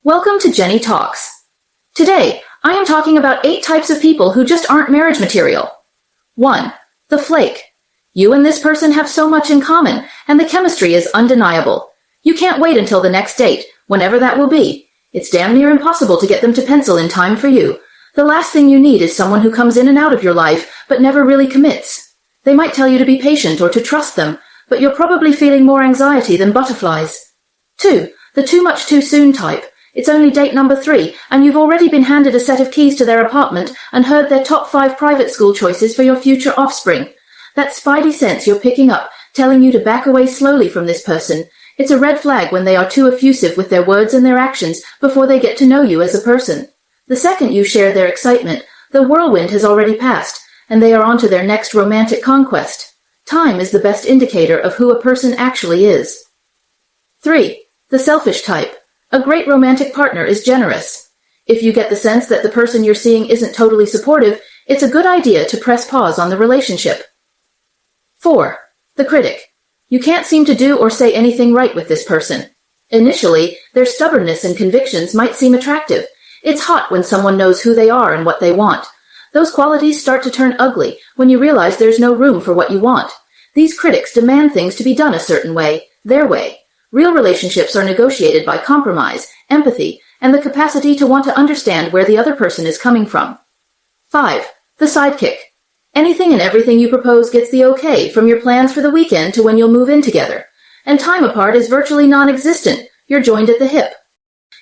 Welcome to Jenny Talks. Today, I am talking about 8 types of people who just aren't marriage material. 1. The flake. You and this person have so much in common, and the chemistry is undeniable. You can't wait until the next date, whenever that will be. It's damn near impossible to get them to pencil in time for you. The last thing you need is someone who comes in and out of your life, but never really commits. They might tell you to be patient or to trust them, but you're probably feeling more anxiety than butterflies. 2. The too much too soon type. It's only date number 3, and you've already been handed a set of keys to their apartment and heard their top 5 private school choices for your future offspring. That spidey sense you're picking up, telling you to back away slowly from this person. It's a red flag when they are too effusive with their words and their actions before they get to know you as a person. The second you share their excitement, the whirlwind has already passed, and they are on to their next romantic conquest. Time is the best indicator of who a person actually is. 3. The selfish type. A great romantic partner is generous. If you get the sense that the person you're seeing isn't totally supportive, it's a good idea to press pause on the relationship. 4. The critic. You can't seem to do or say anything right with this person. Initially, their stubbornness and convictions might seem attractive. It's hot when someone knows who they are and what they want. Those qualities start to turn ugly when you realize there's no room for what you want. These critics demand things to be done a certain way, their way. Real relationships are negotiated by compromise, empathy, and the capacity to want to understand where the other person is coming from. 5. The sidekick. Anything and everything you propose gets the okay, from your plans for the weekend to when you'll move in together. And time apart is virtually non-existent. You're joined at the hip.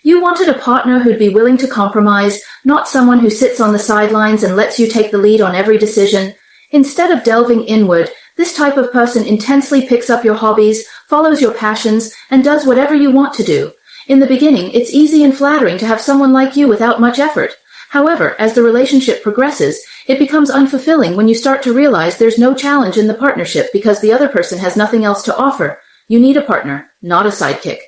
You wanted a partner who'd be willing to compromise, not someone who sits on the sidelines and lets you take the lead on every decision. Instead of delving inward, this type of person intensely picks up your hobbies, follows your passions, and does whatever you want to do. In the beginning, it's easy and flattering to have someone like you without much effort. However, as the relationship progresses, it becomes unfulfilling when you start to realize there's no challenge in the partnership because the other person has nothing else to offer. You need a partner, not a sidekick.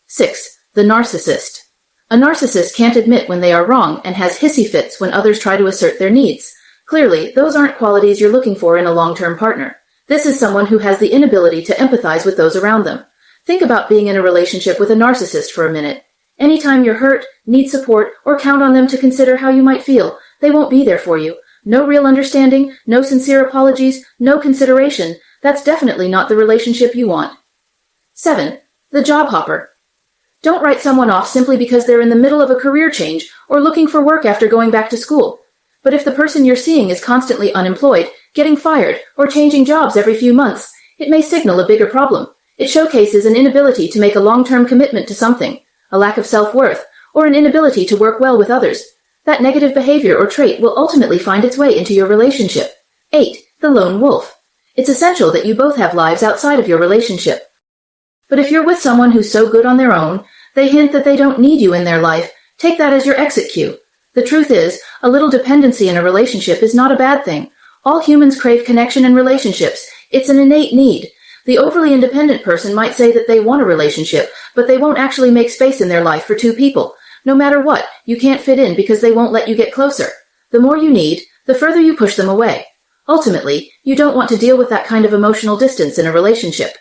6. The narcissist. A narcissist can't admit when they are wrong and has hissy fits when others try to assert their needs. Clearly, those aren't qualities you're looking for in a long-term partner. This is someone who has the inability to empathize with those around them. Think about being in a relationship with a narcissist for a minute. Anytime you're hurt, need support, or count on them to consider how you might feel, they won't be there for you. No real understanding, no sincere apologies, no consideration. That's definitely not the relationship you want. 7. The job hopper. Don't write someone off simply because they're in the middle of a career change or looking for work after going back to school. But if the person you're seeing is constantly unemployed, getting fired, or changing jobs every few months, it may signal a bigger problem. It showcases an inability to make a long-term commitment to something, a lack of self-worth, or an inability to work well with others. That negative behavior or trait will ultimately find its way into your relationship. 8. The lone wolf. It's essential that you both have lives outside of your relationship. But if you're with someone who's so good on their own, they hint that they don't need you in their life, take that as your exit cue. The truth is, a little dependency in a relationship is not a bad thing. All humans crave connection and relationships. It's an innate need. The overly independent person might say that they want a relationship, but they won't actually make space in their life for 2 people. No matter what, you can't fit in because they won't let you get closer. The more you need, the further you push them away. Ultimately, you don't want to deal with that kind of emotional distance in a relationship.